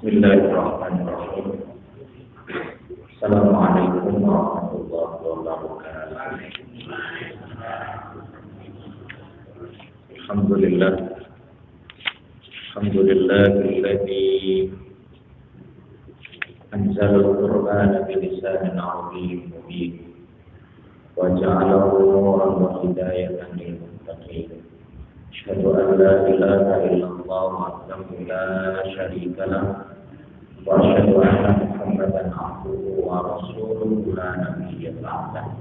Bismillahirrahmanirrahim. Assalamualaikum warahmatullahi wabarakatuh. Alhamdulillahilladzi anzala al-Qur'ana bilisanin arabiyyin mubin wa ja'alahu nuran wa hidayatan lil muttaqin. Asyhadu an la ilaha illallah wahdahu la syarika lahu wa asyhadu anna Muhammadan abduhu wa rasuluhu la nabiyya ba'dahu.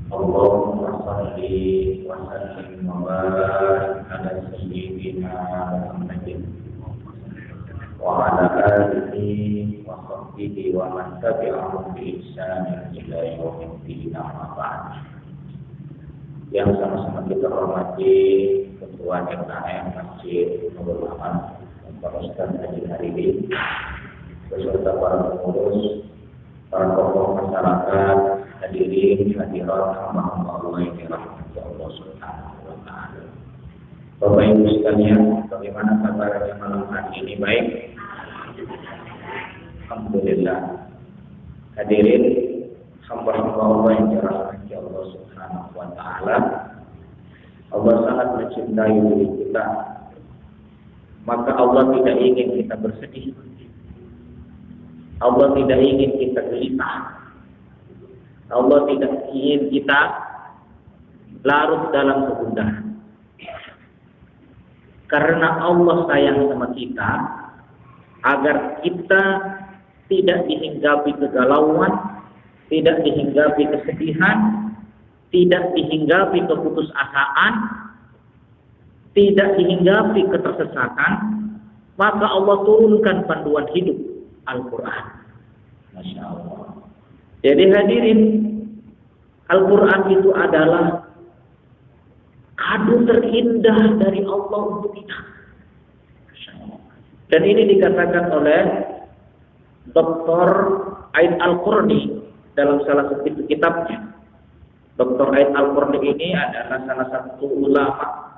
Allahumma shalli wa sallim wa barik ala sayyidina Muhammadin wa ala alihi wa sahbihi wa man tabi'ahum bi ihsan ila yaumil din, amma ba'd. Yang sama-sama kita hormati Ketua MKM Masjid Nurul Aman, Bapak Ustaz Haji Haridi, beserta para pengurus, para tokoh masyarakat, hadirin hadirat hamba-hamba Allah yang dirahmati Allah Subhanahu wa taala. Bapak Ibu sekalian, bagaimana kabarnya malam hari ini? Baik. Alhamdulillah. Hadirin hamba-hamba Allah yang dirahmati Allah Subhanahu wa taala. Allah sangat mencintai diri kita. Maka Allah tidak ingin kita bersedih. Allah tidak ingin kita gelisah. Allah tidak ingin kita larut dalam kegundahan. Karena Allah sayang sama kita, agar kita tidak dihinggapi kegalauan, tidak dihinggapi kesedihan, tidak dihinggapi keputusasaan, tidak dihinggapi ketersesatan, maka Allah turunkan panduan hidup Al-Quran. Masya Allah. Jadi hadirin, Al-Quran itu adalah kado terindah dari Allah untuk kita. Dan ini dikatakan oleh Dr. Aid Al-Qurni dalam salah satu kitabnya. Dr. Aid Al-Qurni ini adalah salah satu ulama,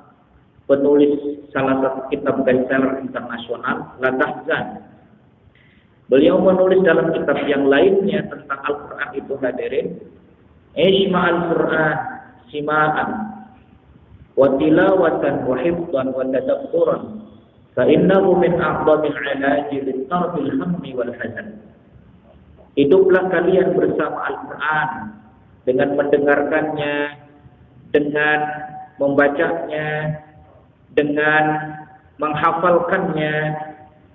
penulis salah satu kitab bestseller internasional, La Tahzan. Beliau menulis dalam kitab yang lainnya tentang Al-Quran itu, hadirin, Ishma'al Quran sima'an wa tilawatan wa hifdan wa tadabburan fa innahu min a'zamil 'ilaji lit-tarbil hammi wal hazan. Hiduplah kalian bersama Al-Quran dengan mendengarkannya, dengan membacanya, dengan menghafalkannya,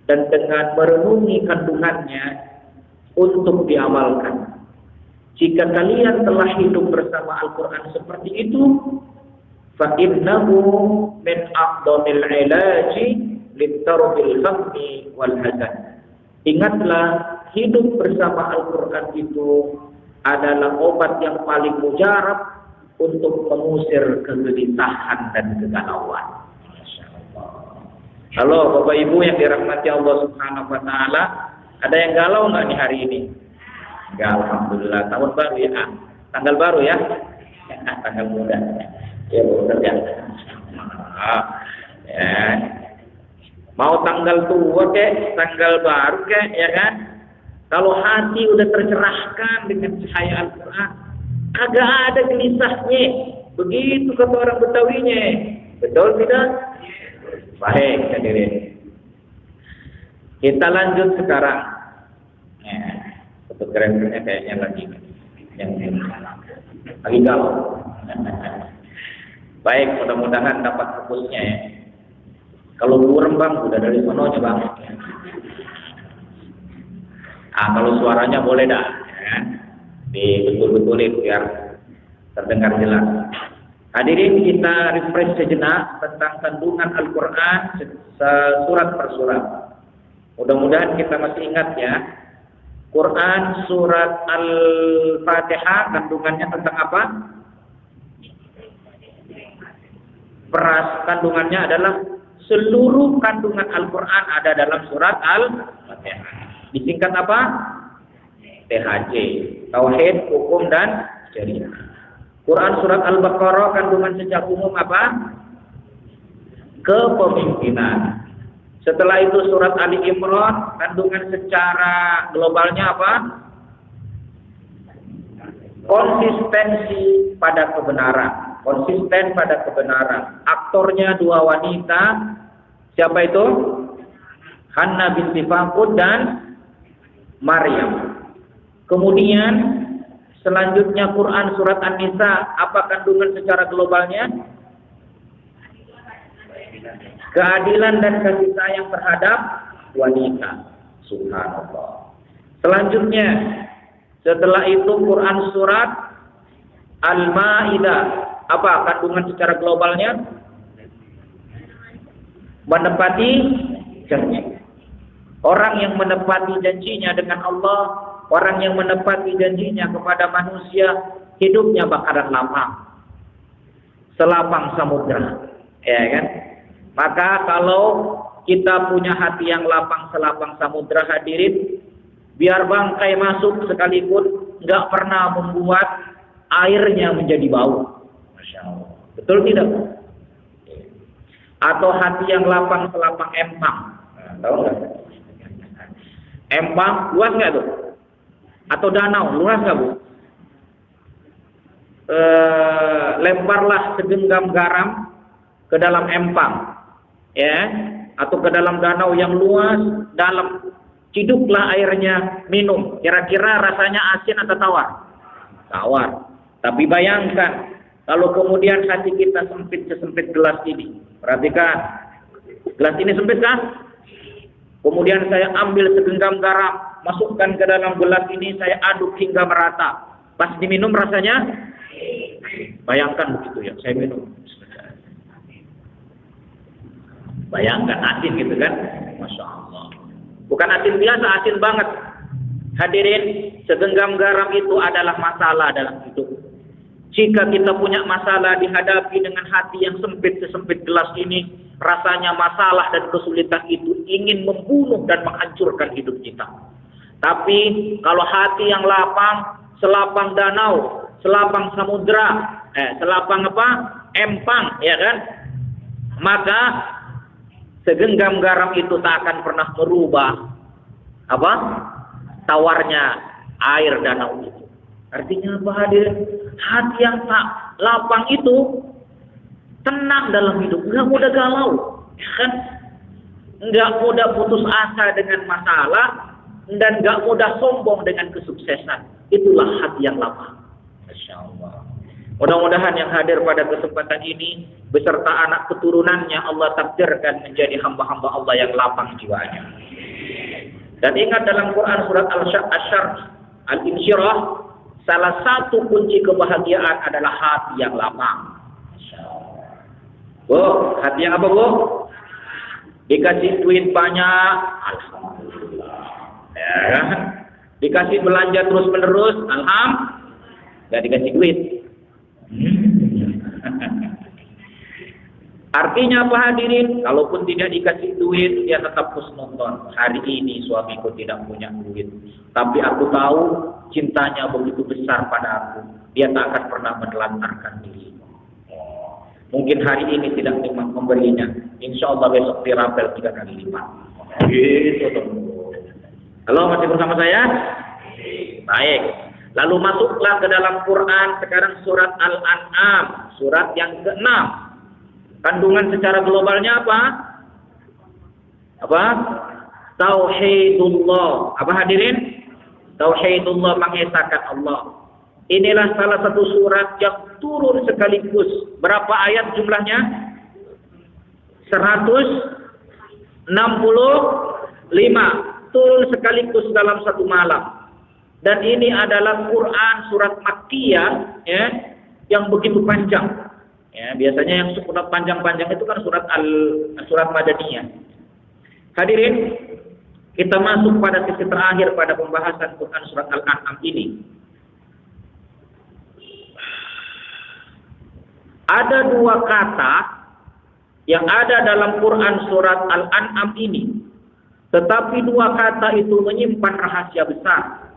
dan dengan merenungi kandungannya untuk diamalkan. Jika kalian telah hidup bersama Al-Quran seperti itu, fa innahu min a'dhamil 'ilaji lit-tarbil hammi wal hazan. Ingatlah, hidup bersama Al-Quran itu adalah obat yang paling mujarab untuk mengusir kegelisahan dan kegalauan. Halo Bapak Ibu yang dirahmati Allah Subhanahu wa taala, ada yang galau nggak nih hari ini? Enggak, alhamdulillah. Tahun baru ya, tanggal baru ya, tanggal muda. Ya benar ya. Ya. Mau tanggal tua kek, tanggal baru kek, ya kan? Kalau hati udah tercerahkan dengan cahaya Al-Quran, agak ada gelisahnya. Begitu kata orang Betawinya. Betul tidak? Baik, hadirin. Kita lanjut sekarang. Fotografernya kayaknya lagi galau. Baik, mudah-mudahan dapat fokusnya ya. Kalau kurang bang, udah dari sononya bang. Kalau suaranya boleh dah, ya. Betul-betulin biar terdengar jelas. Hadirin, kita refresh sejenak tentang kandungan Al-Quran surat per surat. Mudah-mudahan kita masih ingat ya. Quran surat Al-Fatihah kandungannya tentang apa? Kandungannya adalah seluruh kandungan Al-Quran ada dalam surat Al-Fatihah. Disingkat apa? THJ, Tauhid, Hukum, dan Syariah. Quran surat Al-Baqarah kandungan secara umum apa? Kepemimpinan. Setelah itu surat Ali Imran, kandungan secara globalnya apa? Konsistensi pada kebenaran. Konsisten pada kebenaran. Aktornya dua wanita. Siapa itu? Hanna binti Fakud dan Maryam. Kemudian selanjutnya Quran surat An-Nisa, apa kandungan secara globalnya? Keadilan dan kasih sayang terhadap wanita. Subhanallah. Selanjutnya, setelah itu Quran surat Al-Maidah, apa kandungan secara globalnya? Menepati janji. Orang yang menepati janjinya dengan Allah, orang yang menepati janjinya kepada manusia, hidupnya bakalan lapang. Selapang samudra. Ya kan? Maka kalau kita punya hati yang lapang selapang samudra hadirin, biar bangkai masuk sekalipun nggak pernah membuat airnya menjadi bau. Masya Allah. Betul tidak? Atau hati yang lapang selapang empang. Nah, tahu nggak? Empang luas nggak tuh? Atau danau luas nggak bu? Lemparlah segenggam garam ke dalam empang, ya, atau ke dalam danau yang luas, dalam, ciduklah airnya, minum. Kira-kira rasanya asin atau tawar? Tawar. Tapi bayangkan kalau kemudian hati kita sempit sesempit gelas ini. Perhatikan, gelas ini sempit kan? Kemudian saya ambil segenggam garam, masukkan ke dalam gelas ini, saya aduk hingga merata. Pas diminum rasanya, bayangkan begitu ya, saya minum. Bayangkan asin gitu kan? Masya Allah. Bukan asin biasa, asin banget. Hadirin, segenggam garam itu adalah masalah dalam hidup. Jika kita punya masalah dihadapi dengan hati yang sempit sesempit gelas ini, rasanya masalah dan kesulitan itu ingin membunuh dan menghancurkan hidup kita. Tapi kalau hati yang lapang, selapang danau, selapang samudra, selapang apa? Empang, ya kan? Maka segenggam garam itu tak akan pernah merubah apa? Tawarnya air danau itu. Artinya apa hadirin? Hati yang tak lapang itu tenang dalam hidup, nggak mudah galau, ya kan? Nggak mudah putus asa dengan masalah dan nggak mudah sombong dengan kesuksesan. Itulah hati yang lapang. Masya Allah. Mudah-mudahan yang hadir pada kesempatan ini beserta anak keturunannya Allah takdirkan menjadi hamba-hamba Allah yang lapang jiwanya. Dan ingat dalam Quran surat Al-Insyirah, salah satu kunci kebahagiaan adalah hati yang lapang. Bu, hati yang apa bu? Dikasih duit banyak, alhamdulillah. Ya. Dikasih belanja terus menerus, alhamdulillah. Gak dikasih duit. Artinya apa hadirin? Kalaupun tidak dikasih duit, dia tetap husnuzon. Hari ini suamiku tidak punya duit, tapi aku tahu cintanya begitu besar pada aku. Dia tak akan pernah menelantarkan diri. Mungkin hari ini tidak memberinya, insya Allah besok dirapel 3 kali lipat. Gitu. Halo, masih bersama saya? Baik. Lalu masuklah ke dalam Quran sekarang surat Al-An'am, surat yang ke-6. Kandungan secara globalnya apa? Apa? Tauhidullah. Apa hadirin? Tauhidullah, mengesahkan Allah. Inilah salah satu surat yang turun sekaligus. Berapa ayat jumlahnya? 165. Turun sekaligus dalam satu malam. Dan ini adalah Quran surat Makkiyah, ya, yang begitu panjang. Ya, biasanya yang surat panjang-panjang itu kan surat Madaniyah. Hadirin, kita masuk pada sisi terakhir pada pembahasan Quran surat Al-An'am ini. Ada 2 kata yang ada dalam Quran surat Al-An'am ini, tetapi 2 kata itu menyimpan rahasia besar.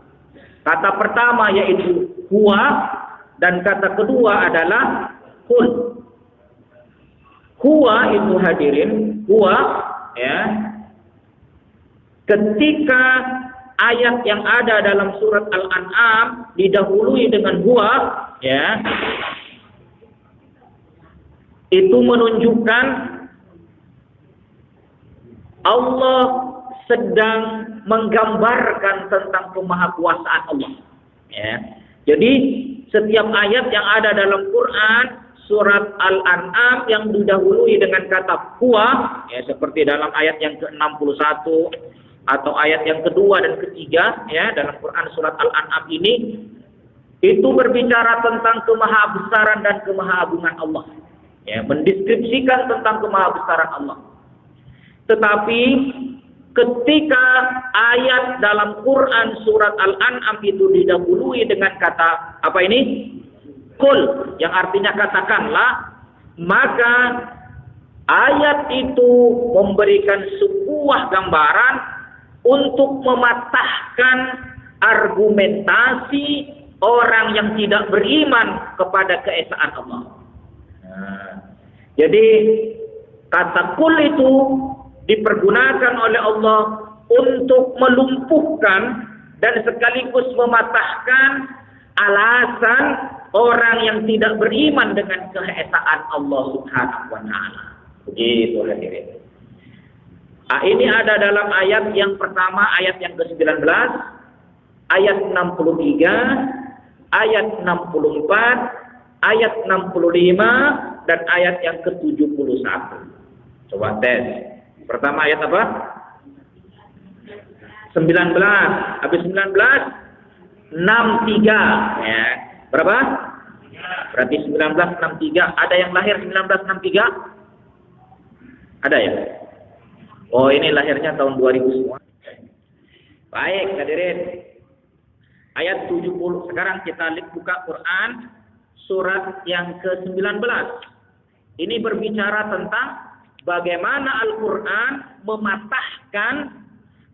Kata pertama yaitu huwa, dan kata kedua adalah kun. Huwa itu hadirin, huwa, ya, ketika ayat yang ada dalam surat Al-An'am didahului dengan huwa, ya, itu menunjukkan Allah sedang menggambarkan tentang kemahakuasaan Allah. Ya. Jadi setiap ayat yang ada dalam Quran surat Al-An'am yang didahului dengan kata huwa, ya, seperti dalam ayat yang ke-61 atau ayat yang kedua dan ketiga, ya, dalam Quran surat Al-An'am ini, itu berbicara tentang kemahabesaran dan kemahagungan Allah, ya, mendeskripsikan tentang kemahabesaran Allah. Tetapi ketika ayat dalam Quran surat Al-An'am itu didahului dengan kata apa ini? Qul, yang artinya katakanlah, maka ayat itu memberikan sebuah gambaran untuk mematahkan argumentasi orang yang tidak beriman kepada keesaan Allah. Nah, jadi kata qul itu dipergunakan oleh Allah untuk melumpuhkan dan sekaligus mematahkan alasan orang yang tidak beriman dengan keesaan Allah Subhanahu wa taala. Begitu hadirin. Nah, ini ada dalam ayat yang pertama, ayat yang ke-19, ayat 63, ayat 64, ayat 65 dan ayat yang ke-71. Coba tes. Pertama ayat apa? 19. Habis 19 63, ya. Berapa? Berarti 1963. Ada yang lahir 1963? Ada ya? Oh, ini lahirnya tahun 2000 semua. Baik, hadirin. Ayat 70. Sekarang kita buka Quran surat yang ke-19. Ini berbicara tentang bagaimana Al-Quran mematahkan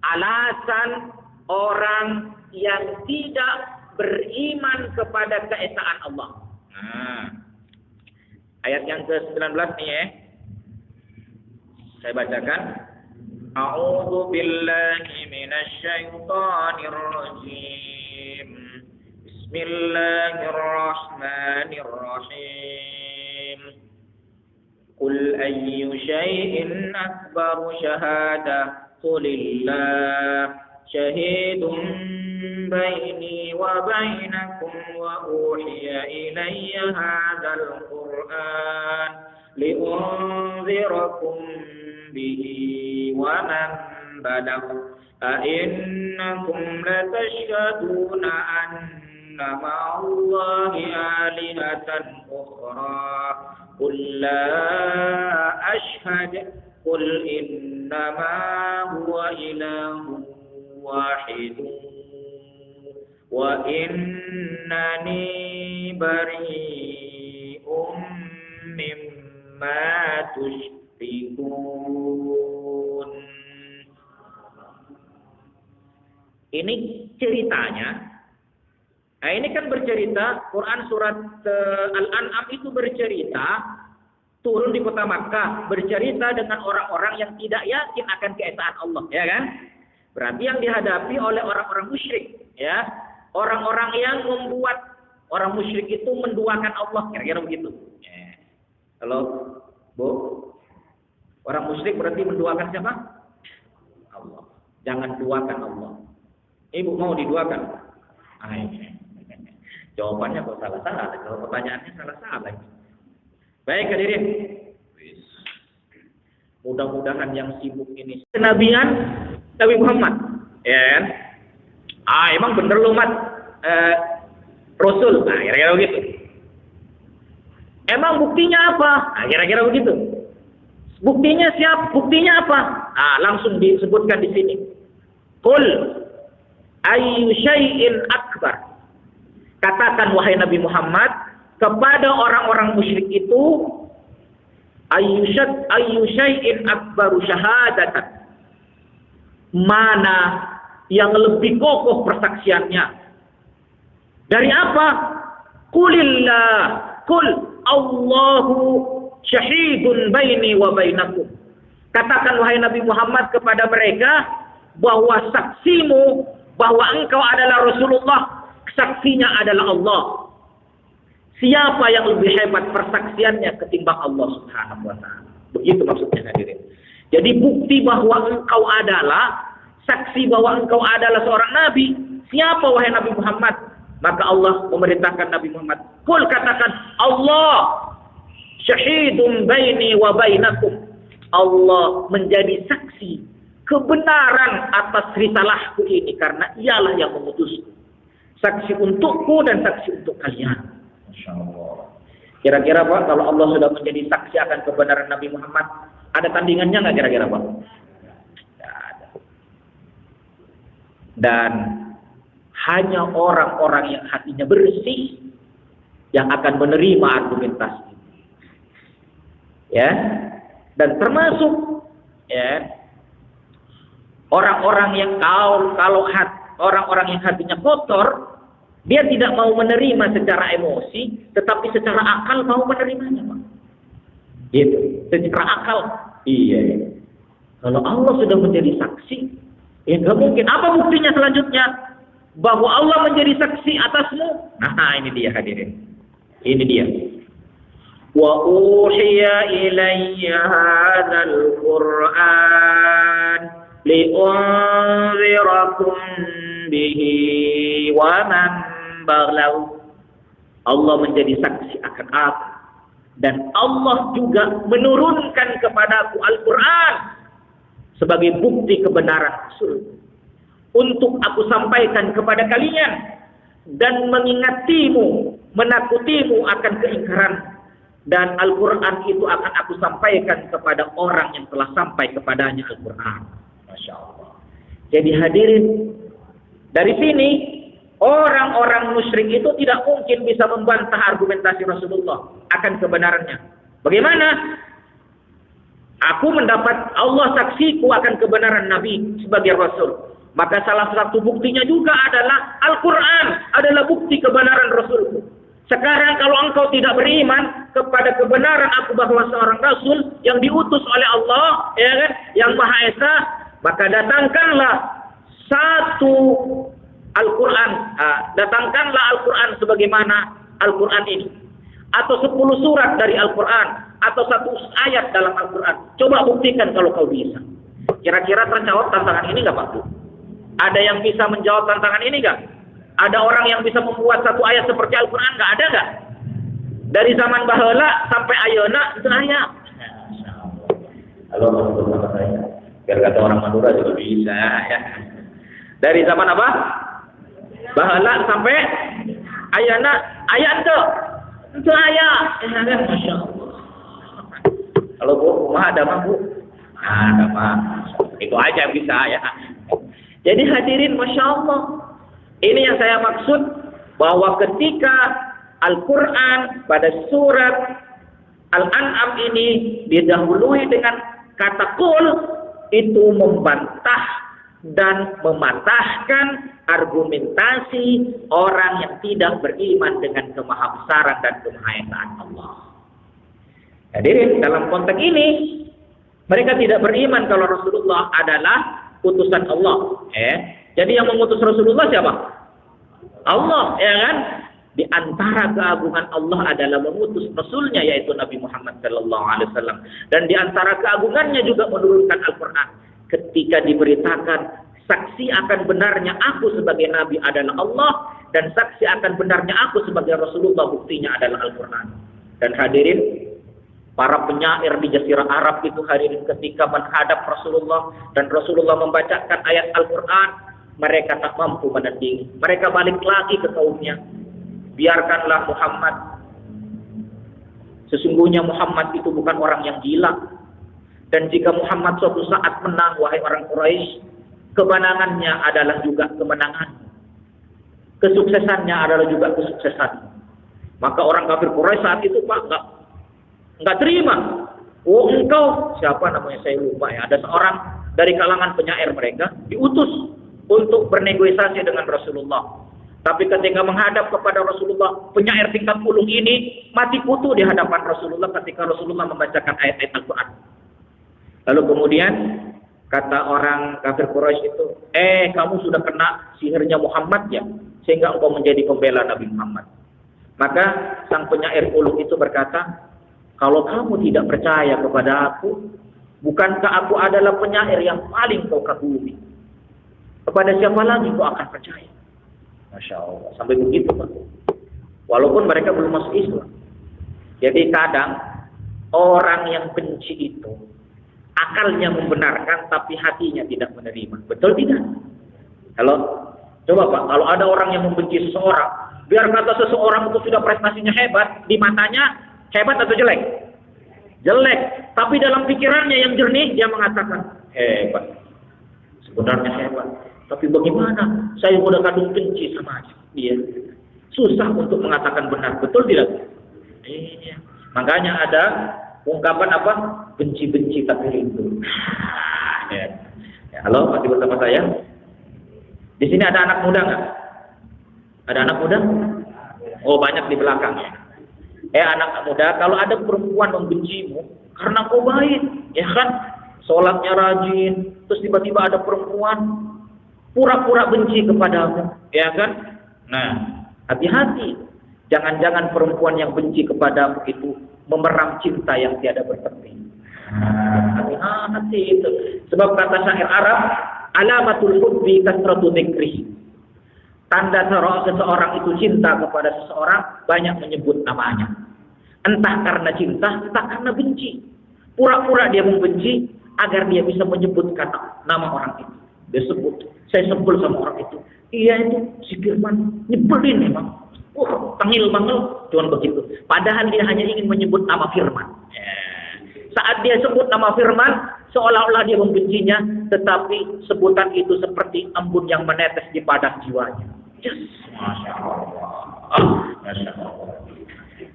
alasan orang yang tidak beriman kepada keesaan Allah. Nah, ayat yang ke-19 nih ya. Saya bacakan. A'udzu billahi minasy syaithanir rajim. Bismillahirrahmanirrahim. Qul ayyu syai'in akbaru syahadah qulillah syahidun baini wa bainakum wa uhiya ilayya hadzal qur'an liunzirakum bihi wa man balagh a innakum latashhaduna anna ma'allahi alihatan ukhra qul la ashhadu qul innama huwa ilahun wahidun wa innani bari'un mimma tusyrikun. Ini ceritanya. Nah, ini kan bercerita, Quran surat Al-An'am itu bercerita turun di kota Makkah, bercerita dengan orang-orang yang tidak yakin akan keesaan Allah, ya kan? Berarti yang dihadapi oleh orang-orang musyrik, ya. Orang-orang yang membuat orang musyrik itu menduakan Allah, kira-kira begitu. Ya. Halo, Bu? Orang musyrik berarti menduakan siapa? Allah. Jangan duakan Allah. Ibu mau diduakan? Jawabannya kok salah-salah. Kalau pertanyaannya salah-salah. Baik hadirin. Mudah-mudahan yang sibuk ini kenabian Nabi Muhammad, ya kan? Emang bener lu mat Rasul. Nah, kira-kira begitu. Emang buktinya apa? Nah, kira-kira begitu. Buktinya siapa? Buktinya apa? Langsung disebutkan di sini. Qul ayyu syai'in akbar. Katakan wahai Nabi Muhammad kepada orang-orang musyrik itu, ayyu syai'in akbaru syahadatan. Mana yang lebih kokoh persaksiannya? Dari apa? Qulillah, qul Allahu syahidun baini wa bainakum. Katakan wahai Nabi Muhammad kepada mereka, bahwa saksimu bahwa engkau adalah Rasulullah, saksinya adalah Allah. Siapa yang lebih hebat persaksiannya ketimbang Allah Subhanahu wa taala? Begitu maksudnya hadirin. Jadi bukti bahwa engkau adalah saksi bahwa engkau adalah seorang nabi. Siapa wahai Nabi Muhammad? Maka Allah memerintahkan Nabi Muhammad, "Qul," katakan, "Allah syahidun baini wa bainakum." Allah menjadi saksi kebenaran atas risalahku ini karena ialah yang mengutusku. Saksi untukku dan saksi untuk kalian. Masya Allah. Kira-kira Pak, kalau Allah sudah menjadi saksi akan kebenaran Nabi Muhammad, ada tandingannya nggak kira-kira Pak? Tidak ada. Dan hanya orang-orang yang hatinya bersih yang akan menerima argumentasi. Ya, dan termasuk ya orang-orang yang orang-orang yang hatinya kotor, dia tidak mau menerima secara emosi, tetapi secara akal mau menerimanya, Pak. Gitu, secara akal. Iya. Kalau Allah sudah menjadi saksi, ya nggak mungkin. Apa buktinya selanjutnya? Bahwa Allah menjadi saksi atasmu. Nah, ini dia hadirin. Ini dia. Wa uhiya ilayya hadzal Qur'an li'unzirakum bihi wa man baghlaw. Allah menjadi saksi akan aku, dan Allah juga menurunkan kepadaku Al-Qur'an sebagai bukti kebenaran Rasul, untuk aku sampaikan kepada kalian dan mengingatimu, menakutimu akan keingkaran. Dan Al-Quran itu akan aku sampaikan kepada orang yang telah sampai kepadanya Al-Quran. Masya Allah. Jadi hadirin, dari sini orang-orang musyrik itu tidak mungkin bisa membantah argumentasi Rasulullah akan kebenarannya. Bagaimana? Aku mendapat Allah saksiku akan kebenaran Nabi sebagai Rasul. Maka salah satu buktinya juga adalah Al-Quran adalah bukti kebenaran Rasulku. Sekarang kalau engkau tidak beriman kepada kebenaran aku bahwa seorang Rasul yang diutus oleh Allah, ya kan, yang Maha Esa, maka datangkanlah satu Al-Quran, datangkanlah Al-Quran sebagaimana Al-Quran ini, atau 10 surat dari Al-Quran, atau 1 ayat dalam Al-Quran. Coba buktikan kalau kau bisa. Kira-kira terjawab tantangan ini nggak Pak Bu? Ada yang bisa menjawab tantangan ini nggak? Ada orang yang bisa membuat 1 ayat seperti Al-Quran nggak? Ada nggak? Dari zaman baheula sampai ayeuna itu ayat. Halo, sama saya. Biar kata orang Madura juga bisa ya. Dari zaman apa? Baheula sampai ayeuna ayat tuh. Itu ayat. Masya Allah. Kalau Bu, rumah ada mah Bu? Ada mah. Itu aja bisa ya. Jadi hadirin, Masya Allah, ini yang saya maksud, bahwa ketika Al-Quran pada surat Al-An'am ini didahului dengan kata qul, itu membantah dan mematahkan argumentasi orang yang tidak beriman dengan kemahabesaran dan kemahaesaan Allah. Hadirin, dalam konteks ini mereka tidak beriman kalau Rasulullah adalah utusan Allah. Jadi yang mengutus Rasulullah siapa? Allah, ya kan? Di antara keagungan Allah adalah mengutus Rasulnya, yaitu Nabi Muhammad SAW. Dan di antara keagungannya juga menurunkan Al-Quran. Ketika diberitakan saksi akan benarnya aku sebagai Nabi adalah Allah, dan saksi akan benarnya aku sebagai Rasulullah, buktinya adalah Al-Quran. Dan hadirin, para penyair di Jazirah Arab itu hadirin ketika menghadap Rasulullah dan Rasulullah membacakan ayat Al-Quran, mereka tak mampu menandingi. Mereka balik lagi ke kaumnya. Biarkanlah Muhammad. Sesungguhnya Muhammad itu bukan orang yang gila. Dan jika Muhammad suatu saat menang, wahai orang Quraisy, kemenangannya adalah juga kemenangan. Kesuksesannya adalah juga kesuksesan. Maka orang kafir Quraisy saat itu Pak nggak terima. Oh, engkau siapa namanya saya lupa ya. Ada seorang dari kalangan penyair mereka diutus untuk bernegosiasi dengan Rasulullah. Tapi ketika menghadap kepada Rasulullah, penyair tingkat pulung ini mati kutu di hadapan Rasulullah ketika Rasulullah membacakan ayat-ayat Al-Quran. Lalu kemudian Kata orang kafir Quraisy itu, kamu sudah kena sihirnya Muhammad ya, sehingga engkau menjadi pembela Nabi Muhammad. Maka sang penyair ulung itu berkata, kalau kamu tidak percaya kepada aku, bukankah aku adalah penyair yang paling kau kagumi? Kepada siapa lagi kau akan percaya? Masya Allah, sampai begitu Pak. Walaupun mereka belum masuk Islam. Jadi kadang orang yang benci itu akalnya membenarkan tapi hatinya tidak menerima. Betul tidak? Kalau coba Pak, kalau ada orang yang membenci seseorang, biar kata seseorang itu sudah prestasinya hebat, di matanya hebat atau jelek? Jelek. Tapi dalam pikirannya yang jernih dia mengatakan hebat. Sebenarnya hebat. Tapi bagaimana? Saya udah kadung benci sama dia. Susah untuk mengatakan benar. Betul tidak? Iya. Makanya ada ungkapan apa? Benci-benci tapi rindu. Ya. Halo, masih bersama saya? Di sini ada anak muda nggak? Ada anak muda? Oh, banyak di belakang ya. Anak muda, kalau ada perempuan membencimu karena kau baik, ya kan? Sholatnya rajin, terus tiba-tiba ada perempuan pura-pura benci kepadamu, ya kan? Nah, hati-hati. Jangan-jangan perempuan yang benci kepadamu itu memeram cinta yang tiada bertepi. Hati-hati itu. Sebab kata syair Arab, alamatul hubbi kasratu dzikri. Tanda seseorang itu cinta kepada seseorang banyak menyebut namanya. Entah karena cinta, entah karena benci. Pura-pura dia membenci agar dia bisa menyebutkan nama orang itu. Dia sebut, saya sebel sama orang itu. Iya itu si Firman nyebelin memang. Tengil mangel, cuman begitu. Padahal dia hanya ingin menyebut nama Firman. Saat dia sebut nama Firman, seolah-olah dia membencinya, tetapi sebutan itu seperti embun yang menetes di padang jiwanya. Yes. Masya Allah. Masya Allah.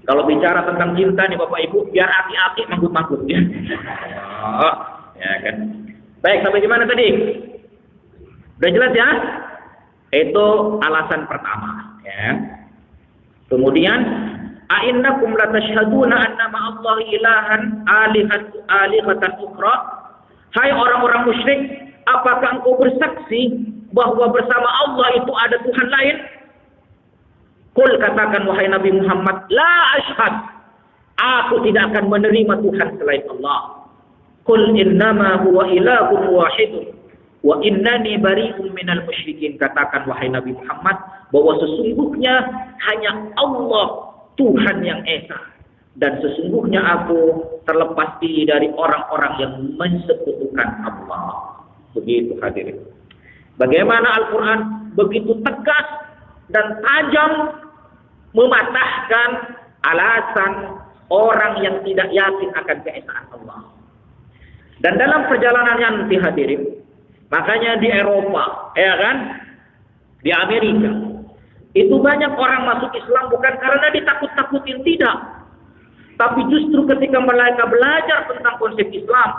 Kalau bicara tentang cinta nih Bapak Ibu, biar hati-hati manggut-manggut ya. Ya kan. Baik, sampai gimana tadi? Udah jelas ya? Itu alasan pertama. Ya. Kemudian, a'innakum latashhaduna anna ma'allahi ilahan alihatan ukhra. Hai orang-orang musyrik, apakah engkau bersaksi bahwa bersama Allah itu ada Tuhan lain? Qul, katakan wahai Nabi Muhammad, la ashhad. Aku tidak akan menerima Tuhan selain Allah. Qul innama huwa ilahun wahidun wa innani bari'un minal musyrikin. Katakan wahai Nabi Muhammad bahwa sesungguhnya hanya Allah Tuhan yang esa, dan sesungguhnya aku terlepas diri dari orang-orang yang mensekutukan Allah. Begitu hadirin. Bagaimana Al-Quran begitu tegas dan tajam mematahkan alasan orang yang tidak yakin akan keesaan Allah. Dan dalam perjalanan nanti hadirin, makanya di Eropa, ya kan, di Amerika, itu banyak orang masuk Islam bukan karena ditakut-takutin, tidak. Tapi justru ketika mereka belajar tentang konsep Islam,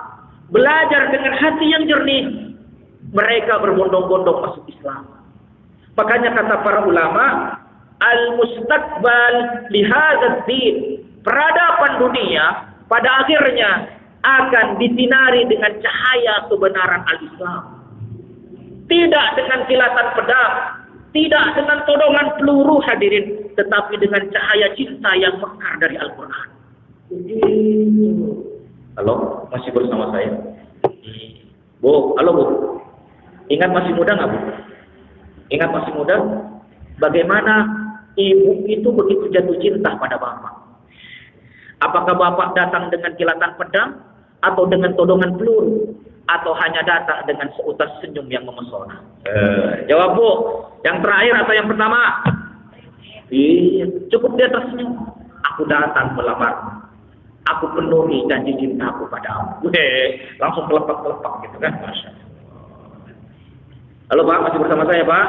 belajar dengan hati yang jernih, mereka berbondong-bondong masuk Islam. Makanya kata para ulama, al-mustaqbal lihadzal din, peradaban dunia pada akhirnya akan disinari dengan cahaya kebenaran al-Islam. Tidak dengan kilatan pedang, tidak dengan todongan peluru hadirin, tetapi dengan cahaya cinta yang mekar dari Al-Quran. Halo, masih bersama saya? Bu, halo Bu. Ingat masih muda nggak Bu? Ingat masih muda? Bagaimana ibu itu begitu jatuh cinta pada bapak? Apakah bapak datang dengan kilatan pedang atau dengan todongan peluru, atau hanya datang dengan seutas senyum yang memesona? Jawab Bu. Yang terakhir atau yang pertama? Iya, cukup dia tersenyum. Aku datang melamar. Aku penuhi janji cintaku padamu. Langsung kelepak-kelepak gitu kan? Masya Allah. Halo Pak, masih bersama saya Pak?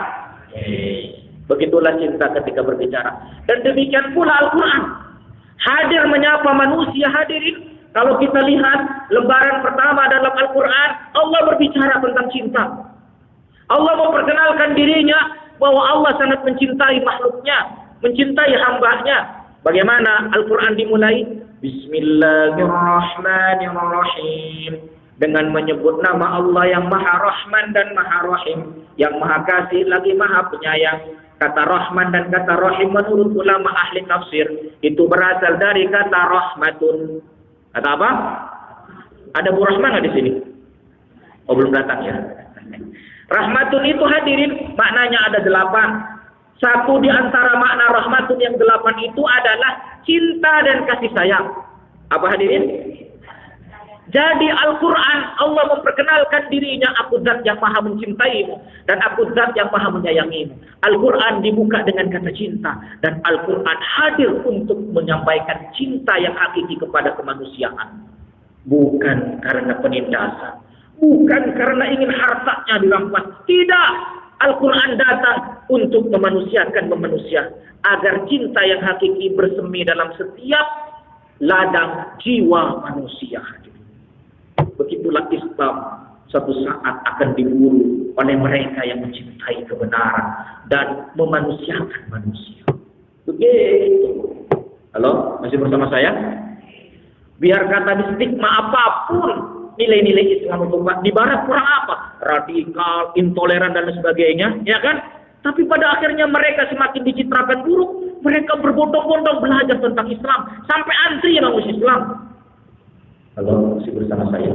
Begitulah cinta ketika berbicara. Dan demikian pula Al-Quran. Hadir menyapa manusia hadirin. Kalau kita lihat lembaran pertama dalam Al-Quran, Allah berbicara tentang cinta. Allah memperkenalkan dirinya bahwa Allah sangat mencintai makhluknya, mencintai hambanya. Bagaimana Al-Quran dimulai? Bismillahirrahmanirrahim. dengan menyebut nama Allah yang Maha Rahman dan Maha Rahim, yang Maha Kasih lagi Maha Penyayang. Kata Rahman dan kata Rahim menurut ulama ahli tafsir itu berasal dari kata rahmatun. Kata apa? Ada Bu Rahman nggak di sini? Oh, belum datang ya. Rahmatun itu hadirin maknanya ada 8. Satu di antara makna rahmatun yang 8 itu adalah cinta dan kasih sayang. Apa hadirin? Jadi Al-Quran Allah memperkenalkan dirinya, aku zat yang maha mencintaimu dan aku zat yang maha menyayangimu. Al-Quran dibuka dengan kata cinta dan Al-Quran hadir untuk menyampaikan cinta yang hakiki kepada kemanusiaan. Bukan karena penindasan, bukan karena ingin hartanya dirampas. Tidak, Al-Quran datang untuk memanusiakan manusia agar cinta yang hakiki bersemi dalam setiap ladang jiwa manusia. Begitulah Islam suatu saat akan diburu oleh mereka yang mencintai kebenaran dan memanusiakan manusia. Begitu. Halo, masih bersama saya? Biar kata di stigma apapun nilai-nilai Islam itu di barat kurang apa? Radikal, intoleran dan sebagainya, ya kan? Tapi pada akhirnya mereka semakin dicitrakan buruk. Mereka berbondong-bondong belajar tentang Islam sampai antri yang masuk Islam. Halo, masih bersama saya.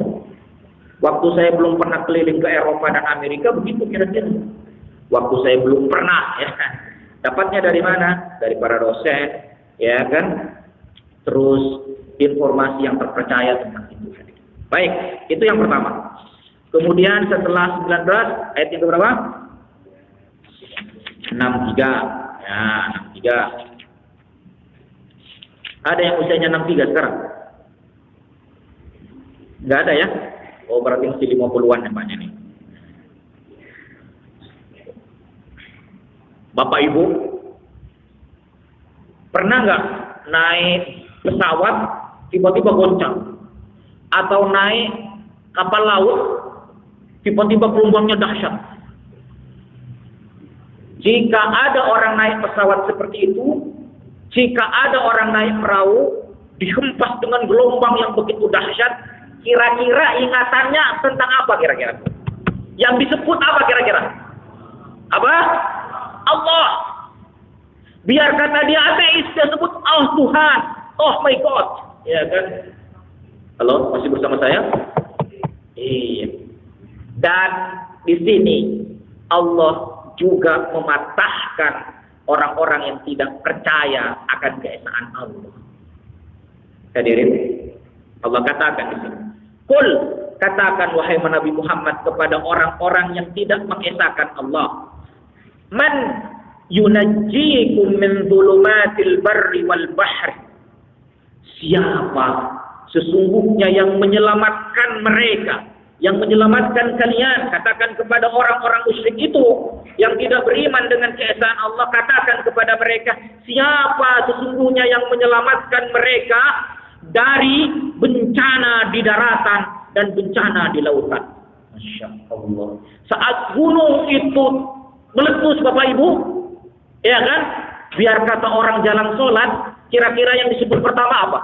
Waktu saya belum pernah keliling ke Eropa dan Amerika, begitu kira-kira. Waktu saya belum pernah, ya. Dapatnya dari mana? Dari para dosen, ya kan? Terus informasi yang terpercaya tentang itu. Baik, itu yang pertama. Kemudian setelah 19, ayat yang berapa? 63. Ya, 63. Ada yang usianya 63 sekarang? Enggak ada ya? Oh, berarti masih 50-an nampaknya nih. Bapak Ibu, pernah nggak naik pesawat tiba-tiba goncang? Atau naik kapal laut tiba-tiba gelombangnya dahsyat? Jika ada orang naik pesawat seperti itu, jika ada orang naik perahu dihempas dengan gelombang yang begitu dahsyat, kira-kira ingatannya tentang apa kira-kira? Yang disebut apa kira-kira? Apa? Allah. Biar kata dia ateis, dia sebut Allah Tuhan. Oh my God. Ya kan? Halo, masih bersama saya? Iya. Dan di sini Allah juga mematahkan orang-orang yang tidak percaya akan keesaan Allah. Hadirin, Allah katakan di sini. Qul, katakan wahai Nabi Muhammad kepada orang-orang yang tidak mengesahkan Allah. Man yunajjikum min dhulumatil barri wal bahri. Siapa sesungguhnya yang menyelamatkan mereka, yang menyelamatkan kalian? Katakan kepada orang-orang musyrik itu yang tidak beriman dengan keesaan Allah, katakan kepada mereka, siapa sesungguhnya yang menyelamatkan mereka dari bencana di daratan dan bencana di lautan. Masya Allah. Saat gunung itu meletus Bapak Ibu, ya kan? Biar kata orang jalan sholat, kira-kira yang disebut pertama apa?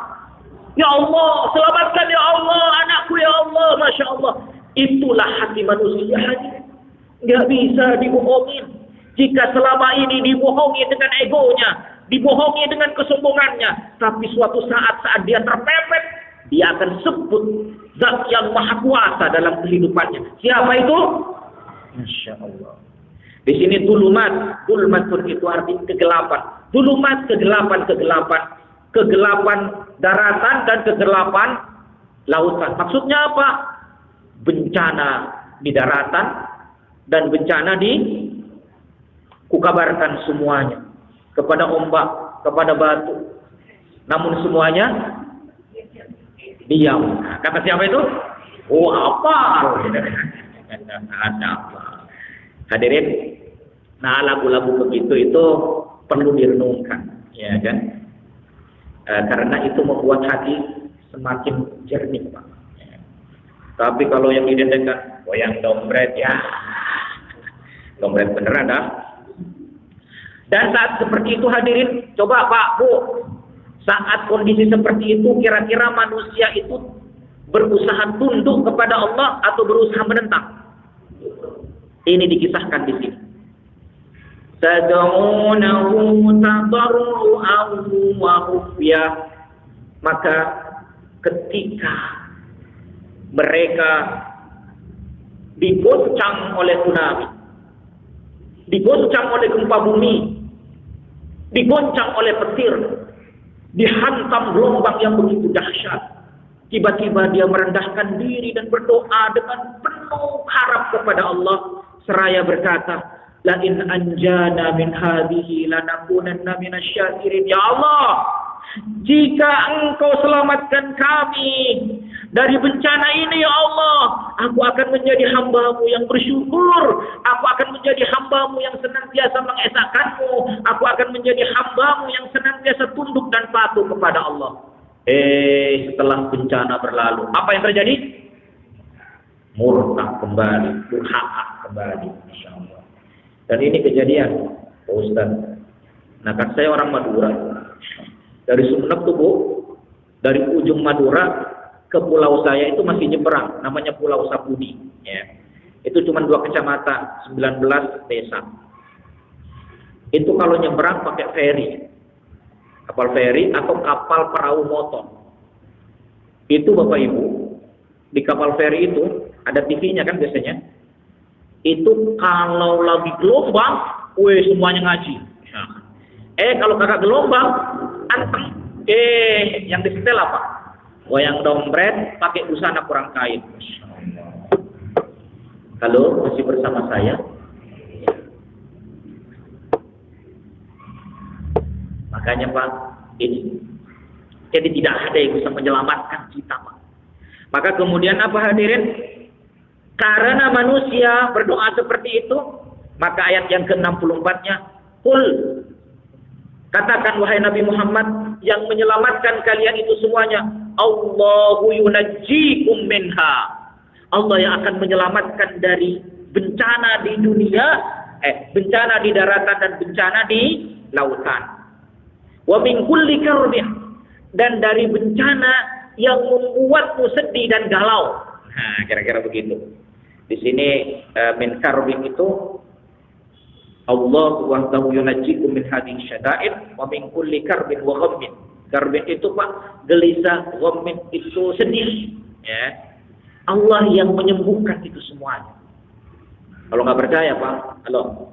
Ya Allah, selamatkan ya Allah, anakku ya Allah, Masya Allah. Itulah hati manusia. Nggak bisa dibohongin. Jika selama ini dibohongi dengan egonya, dibohongi dengan kesombongannya, tapi suatu saat dia terpepet, dia akan sebut zat yang maha kuasa dalam kehidupannya. Siapa itu? Masya Allah. Di sini dulumat, dulmatun itu artinya kegelapan. Dulumat kegelapan, kegelapan daratan dan kegelapan lautan. Maksudnya apa? Bencana di daratan dan bencana di kukabarkan semuanya kepada ombak, kepada batu. Namun semuanya diam. Kata siapa itu? Oh, apa? Ada apa? Hadirin, nah lagu-lagu begitu itu perlu direnungkan, ya kan? Karena itu membuat hati semakin jernih, Pak. Ya. Tapi kalau yang didengarkan goyang dompet, ya dompet beneran dah. Dan saat seperti itu hadirin, coba Pak, Bu, saat kondisi seperti itu kira-kira manusia itu berusaha tunduk kepada Allah atau berusaha menentang? Ini dikisahkan di sini. Tad'unahu tadarru'an wa khufyah. Maka ketika mereka digoncang oleh tsunami, digoncang oleh gempa bumi, digoncang oleh petir, dihantam gelombang yang begitu dahsyat, tiba-tiba dia merendahkan diri dan berdoa dengan penuh harap kepada Allah, seraya berkata, la in anjana min hadhihi lanakunanna minasyakirin. Ya Allah, jika Engkau selamatkan kami dari bencana ini, ya Allah, aku akan menjadi hamba-Mu yang bersyukur. Aku akan menjadi hamba-Mu yang senantiasa mengesahkan-Mu. Aku akan menjadi hamba-Mu yang senantiasa tunduk dan patuh kepada Allah. Setelah bencana berlalu, apa yang terjadi? Murtad kembali, durhaka kembali, insyaallah. Dan ini kejadian, Pak Ustaz. Nah, kan saya orang Madura. Dari Sumeneb tuh, Bu, dari ujung Madura ke pulau saya itu masih nyebrang, namanya Pulau Sapudi, ya. Itu cuma 2 kecamatan, 19 desa. Itu kalau nyebrang pakai feri, kapal feri atau kapal perahu motor. Itu Bapak Ibu, di kapal feri itu ada TV-nya kan biasanya. Itu kalau lagi gelombang, semuanya ngaji. Kalau kagak gelombang, anteng. Yang disetel apa? Wayang dompet pakai busana kurang kain. Kalau masih bersama saya, makanya Pak, ini jadi tidak ada yang bisa menyelamatkan kita, Pak. Maka kemudian apa hadirin? Karena manusia berdoa seperti itu, maka ayat yang ke-64-nya, Qul, katakan wahai Nabi Muhammad, yang menyelamatkan kalian itu semuanya, Allahu yunajjikum minha. Allah yang akan menyelamatkan dari bencana di dunia, bencana di daratan dan bencana di lautan. Wa min kulli karbih, dan dari bencana yang membuatmu sedih dan galau. Nah, kira-kira begitu. Di sini min karbih itu Allah wahdahu yunajjikum min hadhihi syada'id wa min kulli karbin wa ghammin. Karbin itu Pak gelisah, ghammin itu sedih, ya. Allah yang menyembuhkan itu semuanya. Kalau nggak percaya Pak, halo,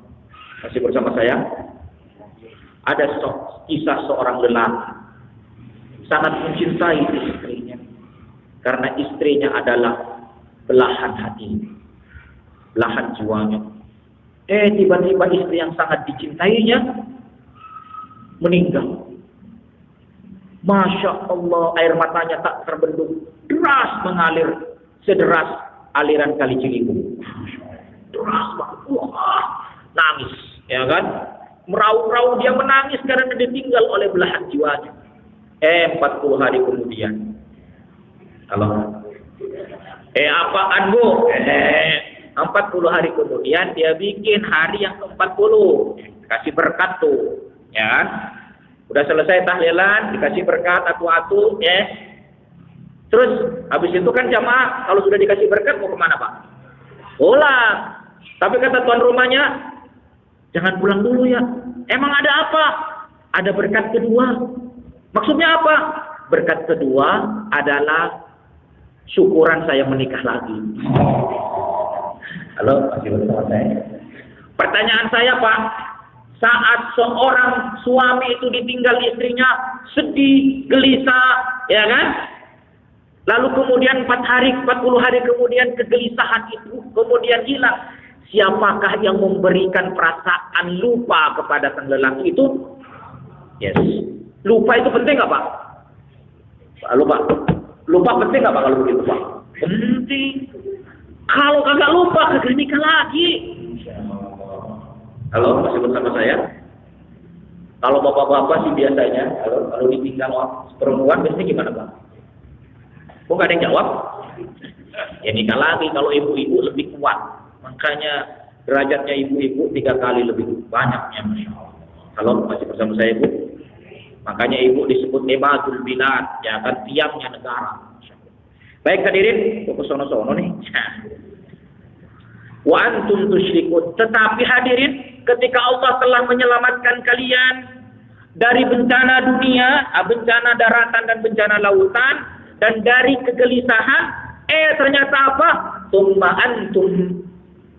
masih bersama saya? Ada kisah seorang lelaki sangat mencintai istrinya karena istrinya adalah belahan hati, belahan jiwanya. Tiba-tiba istri yang sangat dicintainya meninggal. Masya Allah, air matanya tak terbendung, deras mengalir sederas aliran kali Ciliwung. Deras banget, nangis, ya kan? Meraung-raung dia menangis karena ditinggal oleh belahan jiwanya. 40 hari kemudian, kalau apaan Bu? 40 hari kemudian dia bikin hari yang ke-40, kasih berkat tuh, ya kan? Udah selesai tahlilan, dikasih berkat atu-atu, ya. Terus habis itu kan jamaah kalau sudah dikasih berkat mau kemana Pak? Pulang. Tapi kata tuan rumahnya, jangan pulang dulu ya. Emang ada apa? Ada berkat kedua. Maksudnya apa? Berkat kedua adalah syukuran saya menikah lagi. Halo, masih bersama saya. Pertanyaan saya Pak, saat seorang suami itu ditinggal istrinya, sedih, gelisah, ya kan? Lalu kemudian 40 hari kemudian kegelisahan itu kemudian hilang. Siapakah yang memberikan perasaan lupa kepada sang lelaki itu? Yes. Lupa itu penting nggak Pak? Lupa penting nggak Pak kalau begitu Pak? Penting. Kalau kagak lupa, kagak nikah lagi. Halo, masih bersama saya? Kalau bapak-bapak sih biasanya, kalau ditinggal perempuan biasanya gimana Pak? Kok nggak ada yang jawab? Ya nikah lagi. Kalau ibu-ibu lebih kuat. Makanya derajatnya ibu-ibu 3 kali lebih banyaknya. Masya Allah. Halo, masih bersama saya Bu? Makanya ibu disebut Ebatul Bilad, ya kan, tiangnya negara. Baik hadirin, ke sono-sono nih. Wa antum tusyrikun. Tetapi hadirin, ketika Allah telah menyelamatkan kalian dari bencana dunia, bencana daratan dan bencana lautan, dan dari kegelisahan, ternyata apa? Tsumma antum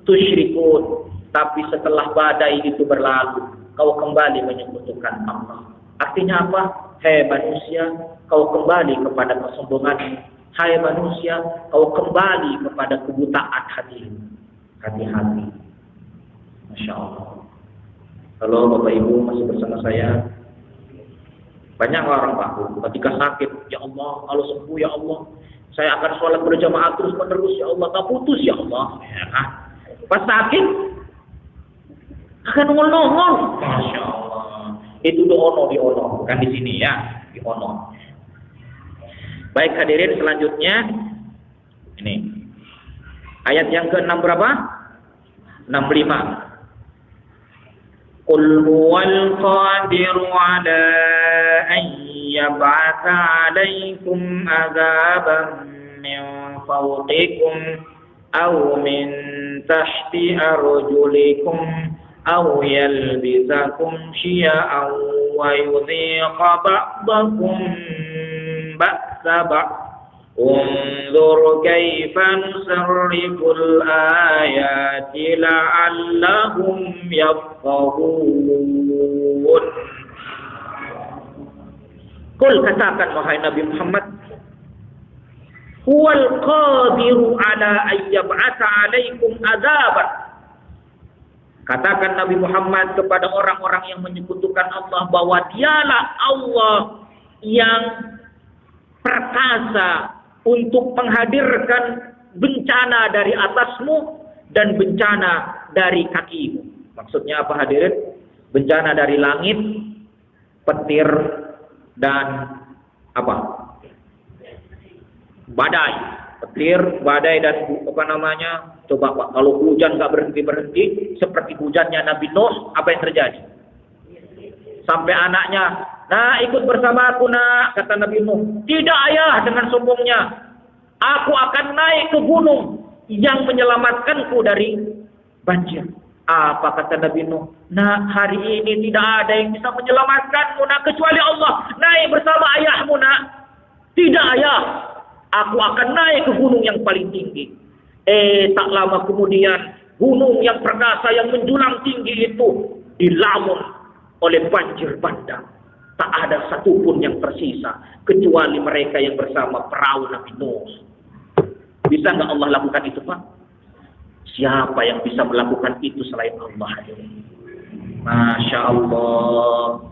tusyrikun. Tapi setelah badai itu berlalu, kau kembali menyekutukan Allah. Artinya apa? Hai manusia, kau kembali kepada kesombongan. Hai manusia, kau kembali kepada kebutaan hati. Hati-hati. Masya Allah. Kalau Bapak Ibu masih bersama saya, banyak orang Pak, ketika sakit, ya Allah, kalau sembuh ya Allah, saya akan sholat berjamaah terus menerus ya Allah, tak putus ya Allah. Ya, pas sakit, akan nongol-nongol. Masya Allah. Itu di ono, bukan di sini ya, di ono. Baik hadirin, selanjutnya ini ayat yang ke-6 berapa? 65. Qul huwal qadiru ala an yab'atha 'alaykum 'adzaban min fawqikum aw min tahti arjulikum aw yalbisakum syi'an wa yudhiqa ba'dakum ba'sa ba'd. Unzur kaifa nusarriful ayati la'allahum yafqahun. Qul, katakan wahai Nabi Muhammad, huwal qadiru ala ayyab'atha 'alaikum adzaban. Katakan Nabi Muhammad kepada orang-orang yang menyekutukan Allah bahwa dialah Allah yang perkasa untuk menghadirkan bencana dari atasmu dan bencana dari kakimu. Maksudnya apa hadirin? Bencana dari langit, petir, dan apa? Badai. Petir, badai, dan apa namanya? Coba Pak, kalau hujan nggak berhenti-berhenti, seperti hujannya Nabi Nuh, apa yang terjadi? Sampai anaknya, nah ikut bersama aku nak, kata Nabi Nuh. Tidak ayah, dengan sombongnya. Aku akan naik ke gunung yang menyelamatkanku dari banjir. Apa kata Nabi Nuh? Nah hari ini tidak ada yang bisa menyelamatkanmu nak kecuali Allah. Naik bersama ayahmu nak. Tidak ayah, aku akan naik ke gunung yang paling tinggi. Tak lama kemudian gunung yang perkasa yang menjulang tinggi itu dilamun oleh banjir bandang. Tak ada satupun yang tersisa kecuali mereka yang bersama perahu Nabi Nuh. Bisa nggak Allah lakukan itu Pak? Siapa yang bisa melakukan itu selain Allah? Masya Allah.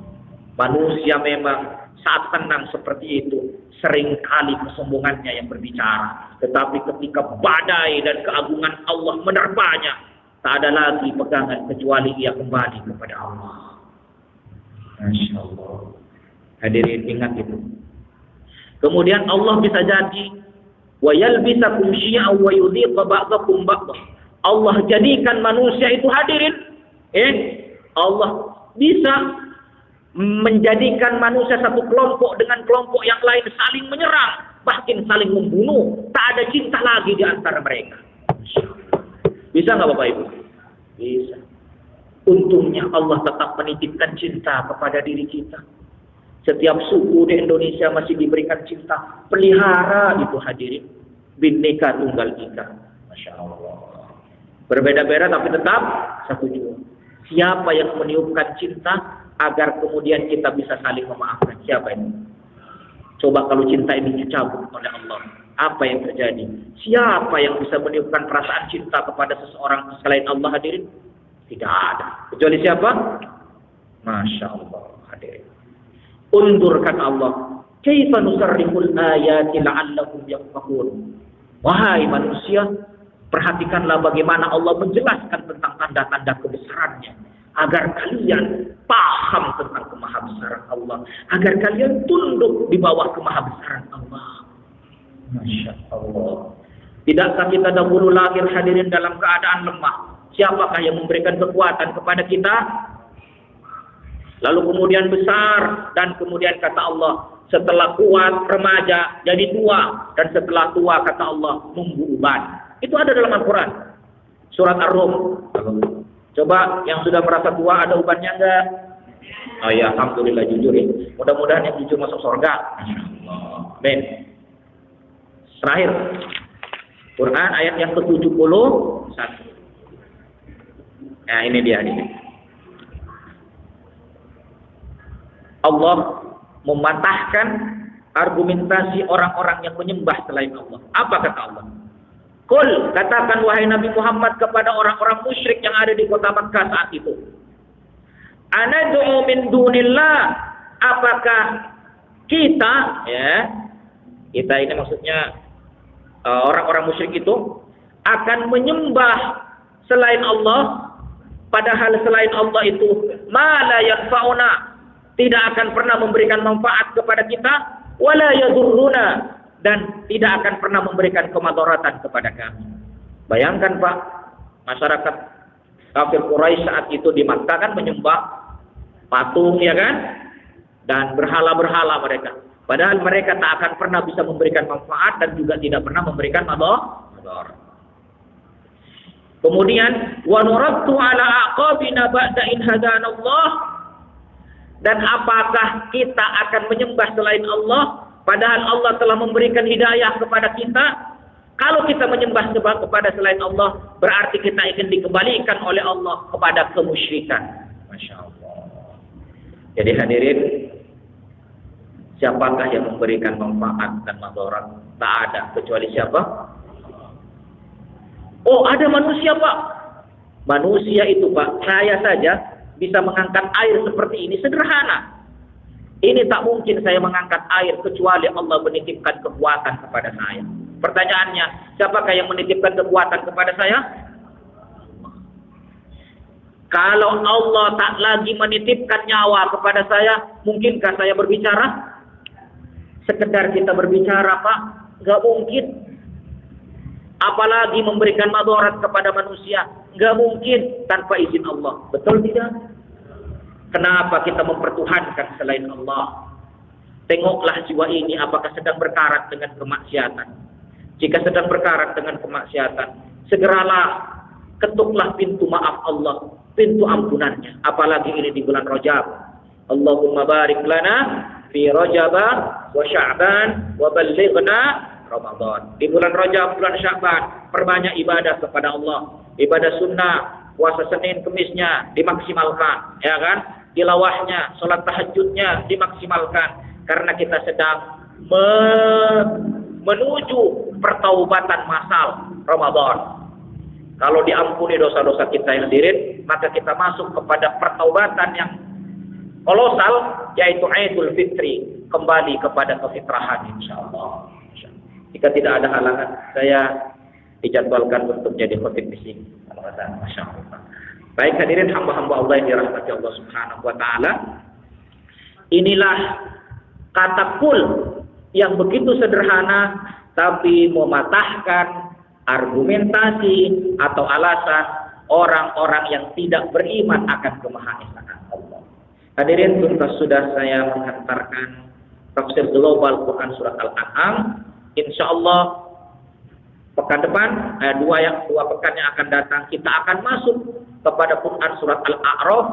Manusia memang saat tenang seperti itu seringkali kesombongannya yang berbicara. Tetapi ketika badai dan keagungan Allah menerpanya, tak ada lagi pegangan kecuali ia kembali kepada Allah. Masya Allah. Hadirin ingat itu. Kemudian Allah bisa jadi wa yalbisakum syi'an wa yudhiqa ba'dakum ba'dah. Allah jadikan manusia itu hadirin, Allah bisa menjadikan manusia satu kelompok dengan kelompok yang lain saling menyerang, bahkan saling membunuh. Tak ada cinta lagi di antara mereka. Bisa nggak Bapak Ibu? Bisa. Untungnya Allah tetap menitipkan cinta kepada diri kita. Setiap suku di Indonesia masih diberikan cinta. Pelihara itu hadirin. Bhinneka Tunggal Ika. Masya Allah. Berbeda-beda tapi tetap satu jua. Siapa yang meniupkan cinta agar kemudian kita bisa saling memaafkan? Siapa ini? Coba kalau cinta ini dicabut oleh Allah, apa yang terjadi? Siapa yang bisa meniupkan perasaan cinta kepada seseorang selain Allah hadirin? Tidak ada. Kecuali siapa? Masya Allah hadirin. Undurkan Allah. Kaifa nusarriful ayati la'allahum yafqahun. Wahai manusia, perhatikanlah bagaimana Allah menjelaskan tentang tanda-tanda kebesarannya. Agar kalian paham tentang kemahabesaran Allah. Agar kalian tunduk di bawah kemahabesaran Allah. Masya Allah. Tidakkah kita dahulu lahir hadirin dalam keadaan lemah? Siapakah yang memberikan kekuatan kepada kita? Lalu kemudian besar dan kemudian kata Allah, setelah kuat remaja jadi tua, dan setelah tua kata Allah nunggu uban. Itu ada dalam Al-Quran. Surat Ar-Rum. Coba yang sudah merasa tua ada ubannya enggak? Oh ya, alhamdulillah jujur ya. Mudah-mudahan yang jujur masuk surga. Amin. Terakhir, Quran ayat yang ke-71. Nah, ini dia ini. Allah mematahkan argumentasi orang-orang yang menyembah selain Allah. Apa kata Allah? Qul, katakan wahai Nabi Muhammad kepada orang-orang musyrik yang ada di kota Makkah saat itu. Anad'u min dunillah, apakah kita, ya, kita ini maksudnya orang-orang musyrik itu akan menyembah selain Allah, padahal selain Allah itu ma la yanfa'una, tidak akan pernah memberikan manfaat kepada kita, wala yadurruna, dan tidak akan pernah memberikan kemadaratan kepada kami. Bayangkan Pak, masyarakat kafir Quraisy saat itu di Makkah kan menyembah patung, ya kan, dan berhala-berhala mereka. Padahal mereka tak akan pernah bisa memberikan manfaat dan juga tidak pernah memberikan madarat. Kemudian wa nuraddu ala aqabina ba'da in hadanallah, dan apakah kita akan menyembah selain Allah padahal Allah telah memberikan hidayah kepada kita? Kalau kita menyembah kepada selain Allah, berarti kita akan dikembalikan oleh Allah kepada kemusyrikan. Masya Allah. Jadi hadirin, siapakah yang memberikan manfaat dan madarat? Tak ada, kecuali siapa? Oh, ada manusia Pak. Manusia itu Pak, saya saja bisa mengangkat air seperti ini, sederhana. Ini tak mungkin saya mengangkat air kecuali Allah menitipkan kekuatan kepada saya. Pertanyaannya, siapakah yang menitipkan kekuatan kepada saya? Kalau Allah tak lagi menitipkan nyawa kepada saya, mungkinkah saya berbicara? Sekedar kita berbicara Pak, nggak mungkin. Apalagi memberikan madarat kepada manusia, nggak mungkin tanpa izin Allah. Betul tidak? Kenapa kita mempertuhankan selain Allah? Tengoklah jiwa ini apakah sedang berkarat dengan kemaksiatan. Jika sedang berkarat dengan kemaksiatan, segeralah ketuklah pintu maaf Allah, pintu ampunannya. Apalagi ini di bulan Rajab. Allahumma barik lana fi Rajab wa Sya'ban wa ballighna Ramadan. Di bulan Rajab, bulan Sya'ban, perbanyak ibadah kepada Allah. Ibadah sunnah, puasa Senin Kemisnya dimaksimalkan, ya kan? Tilawahnya, salat tahajudnya dimaksimalkan, karena kita sedang menuju pertaubatan massal Ramadan. Kalau diampuni dosa-dosa kita yang hadirin, maka kita masuk kepada pertaubatan yang kolosal, yaitu Idul Fitri, kembali kepada kefitrahan insyaallah. Jika tidak ada halangan, saya dijadwalkan untuk jadi khotib di sini. Masya Allah. Baik hadirin hamba-hamba Allah yang dirahmati Allah Subhanahu wa taala. Inilah kata kul yang begitu sederhana tapi mematahkan argumentasi atau alasan orang-orang yang tidak beriman akan kemahaesaan Allah. Hadirin, tuntas sudah saya menghantarkan tafsir global Quran surat Al-An'am. Insyaallah pekan depan, dua pekan yang akan datang, kita akan masuk kepada Quran surat Al-A'raf.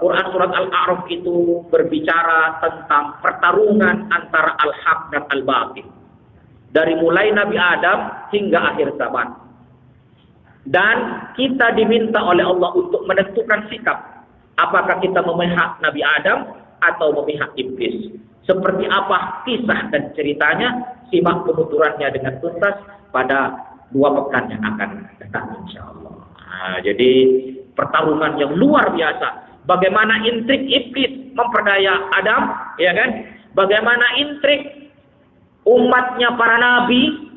Quran surat Al-A'raf itu berbicara tentang pertarungan antara al-haq dan al-batil, dari mulai Nabi Adam hingga akhir zaman. Dan kita diminta oleh Allah untuk menentukan sikap, apakah kita memihak Nabi Adam atau memihak iblis. Seperti apa kisah dan ceritanya, simak penuturannya dengan tuntas pada 2 pekan yang akan datang insyaallah. Nah, jadi pertarungan yang luar biasa. Bagaimana intrik iblis memperdaya Adam, ya kan? Bagaimana intrik umatnya para nabi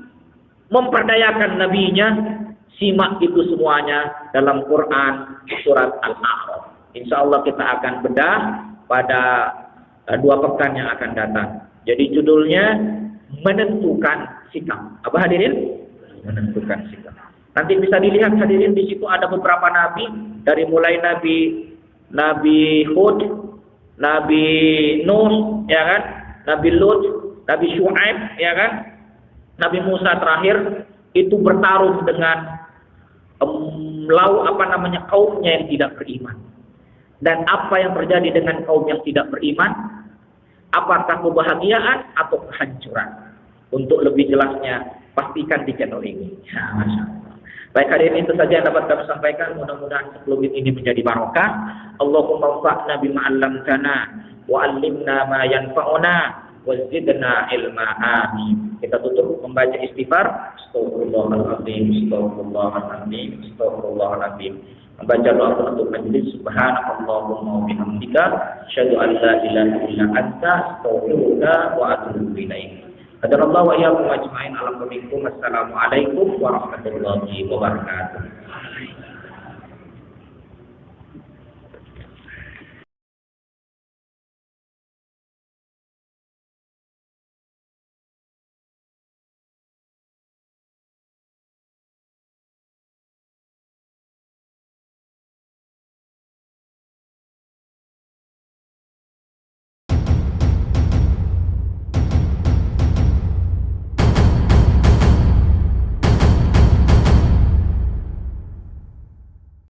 memperdayakan nabinya. Simak itu semuanya dalam Quran surat Al-A'raf. Insyaallah kita akan bedah pada 2 pekan yang akan datang. Jadi judulnya menentukan sikap. Apa hadirin? Menentukan sikap. Nanti bisa dilihat hadirin, di situ ada beberapa nabi, dari mulai Nabi Hud, Nabi Nuh, ya kan? Nabi Lut, Nabi Syuaib, ya kan? Nabi Musa terakhir itu bertarung dengan kaumnya yang tidak beriman. Dan apa yang terjadi dengan kaum yang tidak beriman? Apakah kebahagiaan atau kehancuran? Untuk lebih jelasnya, pastikan di channel ini. Ya, Masya Allah. Baik, hari ini itu saja yang dapat kami sampaikan. Mudah-mudahan 10 menit ini menjadi barokah. Allahumma anfa'na bima 'allamtana wa 'allimna ma yanfa'una wa zidna ilma. Amin. Kita tutup membaca istighfar. Astagfirullahaladzim, astagfirullahaladzim, astagfirullahaladzim. Membaca doa penutup majelis. Subhanakallahumma wa bihamdika asyhadu an la ilaha illa anta astaghfiruka wa atubu ilaik. Hadanallahu wa iyyakum ajma'in. Assalamualaikum warahmatullahi wabarakatuh.